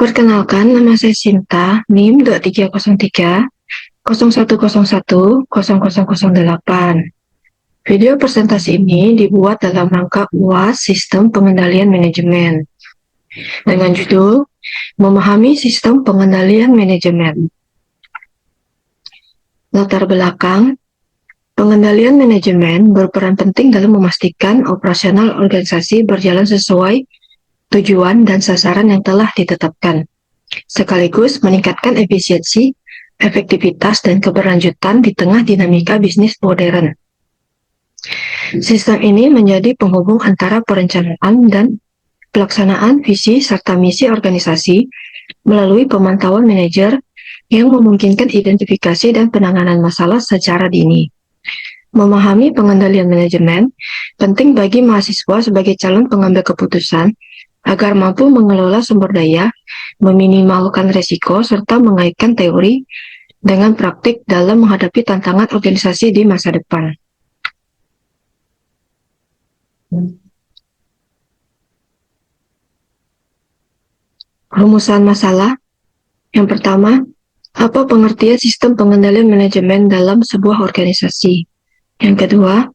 Perkenalkan, nama saya Sinta, NIM 2303 0101 0008. Video presentasi ini dibuat dalam rangka UAS Sistem Pengendalian Manajemen dengan judul Memahami Sistem Pengendalian Manajemen. Latar belakang, pengendalian manajemen berperan penting dalam memastikan operasional organisasi berjalan sesuai tujuan dan sasaran yang telah ditetapkan, sekaligus meningkatkan efisiensi, efektivitas, dan keberlanjutan di tengah dinamika bisnis modern. Sistem ini menjadi penghubung antara perencanaan dan pelaksanaan visi serta misi organisasi melalui pemantauan manajer yang memungkinkan identifikasi dan penanganan masalah secara dini. Memahami pengendalian manajemen penting bagi mahasiswa sebagai calon pengambil keputusan agar mampu mengelola sumber daya, meminimalkan risiko, serta mengaitkan teori dengan praktik dalam menghadapi tantangan organisasi di masa depan. Rumusan masalah. Yang pertama, apa pengertian sistem pengendalian manajemen dalam sebuah organisasi? Yang kedua,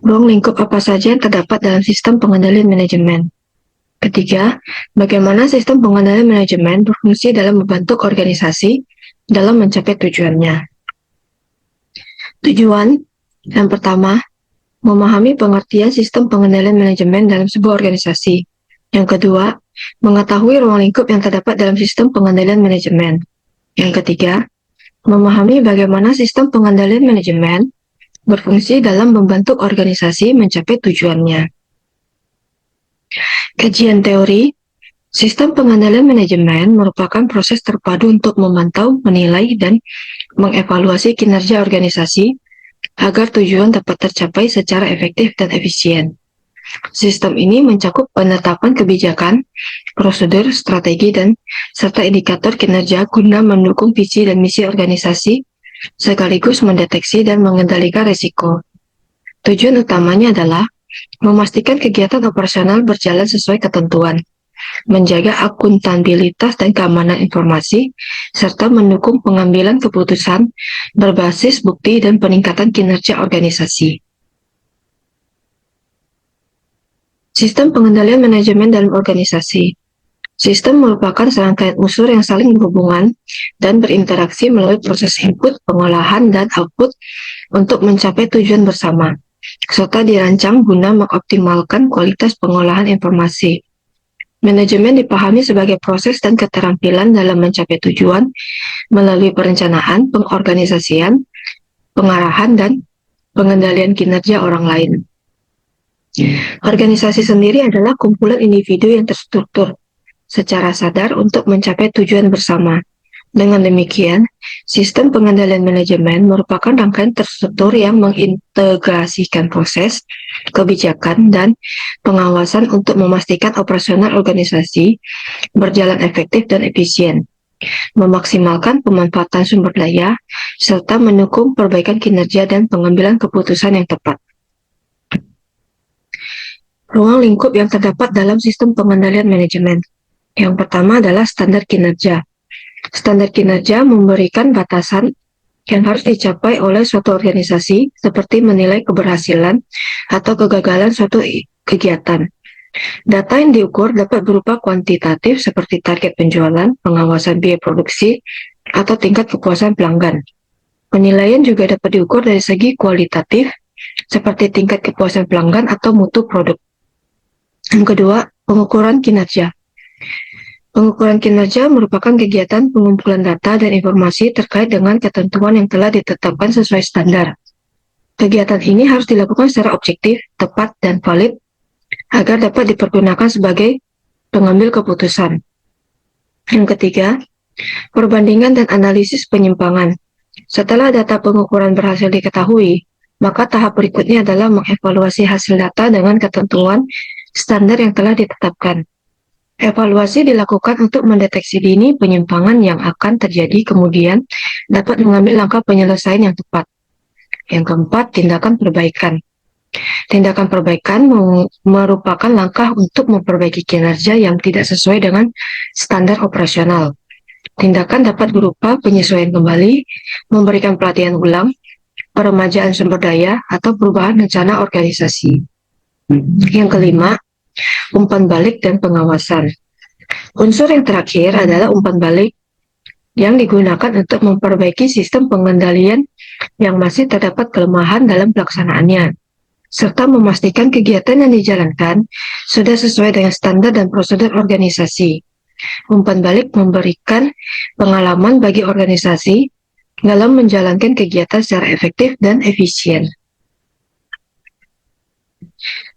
ruang lingkup apa saja yang terdapat dalam sistem pengendalian manajemen? Ketiga, bagaimana sistem pengendalian manajemen berfungsi dalam membantu organisasi dalam mencapai tujuannya? Tujuan yang pertama, memahami pengertian sistem pengendalian manajemen dalam sebuah organisasi. Yang kedua, mengetahui ruang lingkup yang terdapat dalam sistem pengendalian manajemen. Yang ketiga, memahami bagaimana sistem pengendalian manajemen berfungsi dalam membantu organisasi mencapai tujuannya. Kajian teori, sistem pengendalian manajemen merupakan proses terpadu untuk memantau, menilai, dan mengevaluasi kinerja organisasi agar tujuan dapat tercapai secara efektif dan efisien. Sistem ini mencakup penetapan kebijakan, prosedur, strategi, dan serta indikator kinerja guna mendukung visi dan misi organisasi, sekaligus mendeteksi dan mengendalikan risiko. Tujuan utamanya adalah memastikan kegiatan operasional berjalan sesuai ketentuan, menjaga akuntabilitas dan keamanan informasi, serta mendukung pengambilan keputusan berbasis bukti dan peningkatan kinerja organisasi. Sistem pengendalian manajemen dalam organisasi. Sistem merupakan serangkaian unsur yang saling berhubungan dan berinteraksi melalui proses input, pengolahan, dan output untuk mencapai tujuan bersama, serta dirancang guna mengoptimalkan kualitas pengolahan informasi. Manajemen dipahami sebagai proses dan keterampilan dalam mencapai tujuan melalui perencanaan, pengorganisasian, pengarahan, dan pengendalian kinerja orang lain. Organisasi sendiri adalah kumpulan individu yang terstruktur secara sadar untuk mencapai tujuan bersama. Dengan demikian, sistem pengendalian manajemen merupakan rangkaian terstruktur yang mengintegrasikan proses, kebijakan, dan pengawasan untuk memastikan operasional organisasi berjalan efektif dan efisien, memaksimalkan pemanfaatan sumber daya, serta mendukung perbaikan kinerja dan pengambilan keputusan yang tepat. Ruang lingkup yang terdapat dalam sistem pengendalian manajemen. Yang pertama adalah standar kinerja. Standar kinerja memberikan batasan yang harus dicapai oleh suatu organisasi, seperti menilai keberhasilan atau kegagalan suatu kegiatan. Data yang diukur dapat berupa kuantitatif seperti target penjualan, pengawasan biaya produksi, atau tingkat kepuasan pelanggan. Penilaian juga dapat diukur dari segi kualitatif, seperti tingkat kepuasan pelanggan atau mutu produk. Yang kedua, pengukuran kinerja. Pengukuran kinerja merupakan kegiatan pengumpulan data dan informasi terkait dengan ketentuan yang telah ditetapkan sesuai standar. Kegiatan ini harus dilakukan secara objektif, tepat, dan valid agar dapat dipergunakan sebagai pengambil keputusan. Yang ketiga, perbandingan dan analisis penyimpangan. Setelah data pengukuran berhasil diketahui, maka tahap berikutnya adalah mengevaluasi hasil data dengan ketentuan standar yang telah ditetapkan. Evaluasi dilakukan untuk mendeteksi dini penyimpangan yang akan terjadi, kemudian dapat mengambil langkah penyelesaian yang tepat. Yang keempat, tindakan perbaikan. Tindakan perbaikan merupakan langkah untuk memperbaiki kinerja yang tidak sesuai dengan standar operasional. Tindakan dapat berupa penyesuaian kembali, memberikan pelatihan ulang, peremajaan sumber daya, atau perubahan rencana organisasi. Yang kelima, umpan balik dan pengawasan. Unsur yang terakhir adalah umpan balik yang digunakan untuk memperbaiki sistem pengendalian yang masih terdapat kelemahan dalam pelaksanaannya, serta memastikan kegiatan yang dijalankan sudah sesuai dengan standar dan prosedur organisasi. Umpan balik memberikan pengalaman bagi organisasi dalam menjalankan kegiatan secara efektif dan efisien.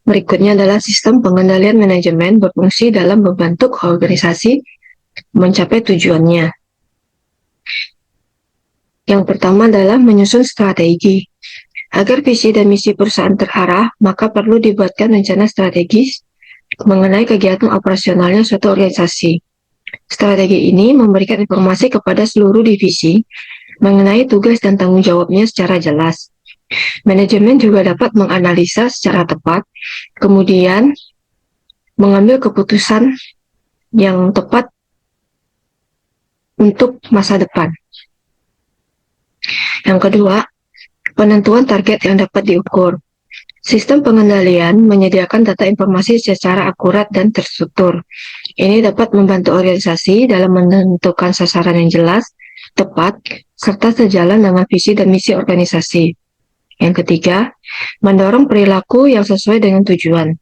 Berikutnya adalah sistem pengendalian manajemen berfungsi dalam membantu organisasi mencapai tujuannya. Yang pertama adalah menyusun strategi. Agar visi dan misi perusahaan terarah, maka perlu dibuatkan rencana strategis mengenai kegiatan operasionalnya suatu organisasi. Strategi ini memberikan informasi kepada seluruh divisi mengenai tugas dan tanggung jawabnya secara jelas. Manajemen juga dapat menganalisa secara tepat, kemudian mengambil keputusan yang tepat untuk masa depan. Yang kedua, penentuan target yang dapat diukur. Sistem pengendalian menyediakan data informasi secara akurat dan terstruktur. Ini dapat membantu organisasi dalam menentukan sasaran yang jelas, tepat, serta sejalan dengan visi dan misi organisasi. Yang ketiga, mendorong perilaku yang sesuai dengan tujuan.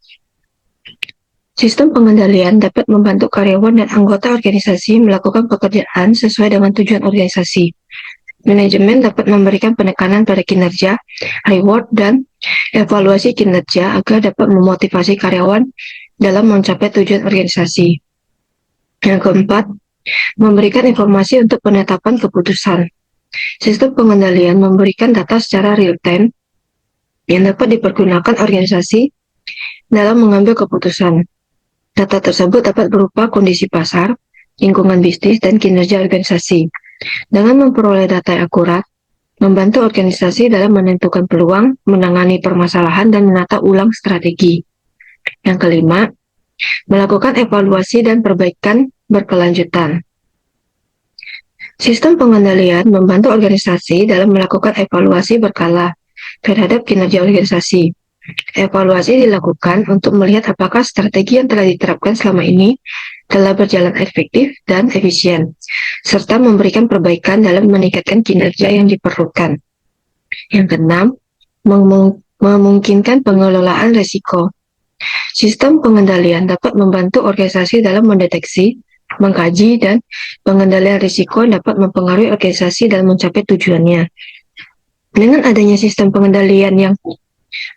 Sistem pengendalian dapat membantu karyawan dan anggota organisasi melakukan pekerjaan sesuai dengan tujuan organisasi. Manajemen dapat memberikan penekanan pada kinerja, reward, dan evaluasi kinerja agar dapat memotivasi karyawan dalam mencapai tujuan organisasi. Yang keempat, memberikan informasi untuk penetapan keputusan. Sistem pengendalian memberikan data secara real-time yang dapat dipergunakan organisasi dalam mengambil keputusan. Data tersebut dapat berupa kondisi pasar, lingkungan bisnis, dan kinerja organisasi. Dengan memperoleh data yang akurat, membantu organisasi dalam menentukan peluang, menangani permasalahan, dan menata ulang strategi. Yang kelima, melakukan evaluasi dan perbaikan berkelanjutan. Sistem pengendalian membantu organisasi dalam melakukan evaluasi berkala terhadap kinerja organisasi. Evaluasi dilakukan untuk melihat apakah strategi yang telah diterapkan selama ini telah berjalan efektif dan efisien, serta memberikan perbaikan dalam meningkatkan kinerja yang diperlukan. Yang keenam, memungkinkan pengelolaan risiko. Sistem pengendalian dapat membantu organisasi dalam mendeteksi, mengkaji, dan pengendalian risiko dapat mempengaruhi organisasi dalam mencapai tujuannya. Dengan adanya sistem pengendalian yang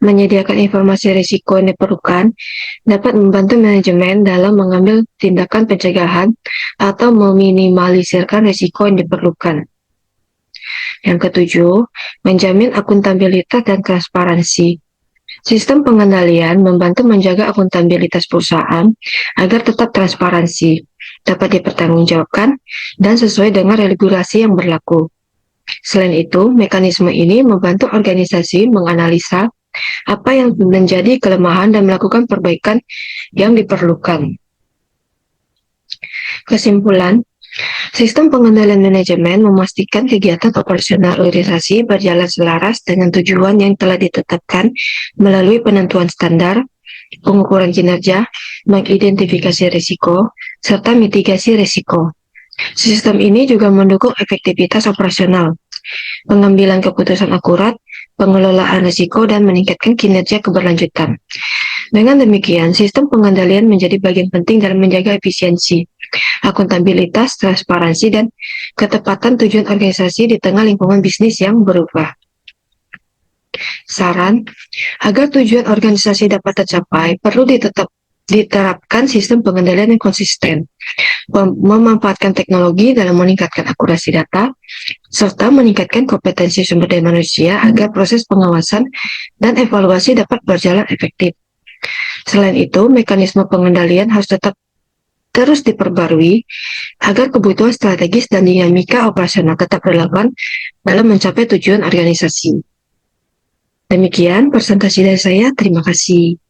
menyediakan informasi risiko yang diperlukan, dapat membantu manajemen dalam mengambil tindakan pencegahan atau meminimalisirkan risiko yang diperlukan. Yang ketujuh, menjamin akuntabilitas dan transparansi. Sistem pengendalian membantu menjaga akuntabilitas perusahaan agar tetap transparansi, dapat dipertanggungjawabkan, dan sesuai dengan regulasi yang berlaku. Selain itu, mekanisme ini membantu organisasi menganalisa apa yang menjadi kelemahan dan melakukan perbaikan yang diperlukan. Kesimpulan, sistem pengendalian manajemen memastikan kegiatan operasional organisasi berjalan selaras dengan tujuan yang telah ditetapkan melalui penentuan standar, pengukuran kinerja, mengidentifikasi risiko, serta mitigasi risiko. Sistem ini juga mendukung efektivitas operasional, pengambilan keputusan akurat, pengelolaan risiko, dan meningkatkan kinerja keberlanjutan. Dengan demikian, sistem pengendalian menjadi bagian penting dalam menjaga efisiensi, akuntabilitas, transparansi, dan ketepatan tujuan organisasi di tengah lingkungan bisnis yang berubah. Saran, agar tujuan organisasi dapat tercapai, perlu diterapkan sistem pengendalian yang konsisten, memanfaatkan teknologi dalam meningkatkan akurasi data, serta meningkatkan kompetensi sumber daya manusia agar proses pengawasan dan evaluasi dapat berjalan efektif. Selain itu, mekanisme pengendalian harus tetap terus diperbarui agar kebutuhan strategis dan dinamika operasional tetap relevan dalam mencapai tujuan organisasi. Demikian presentasi dari saya. Terima kasih.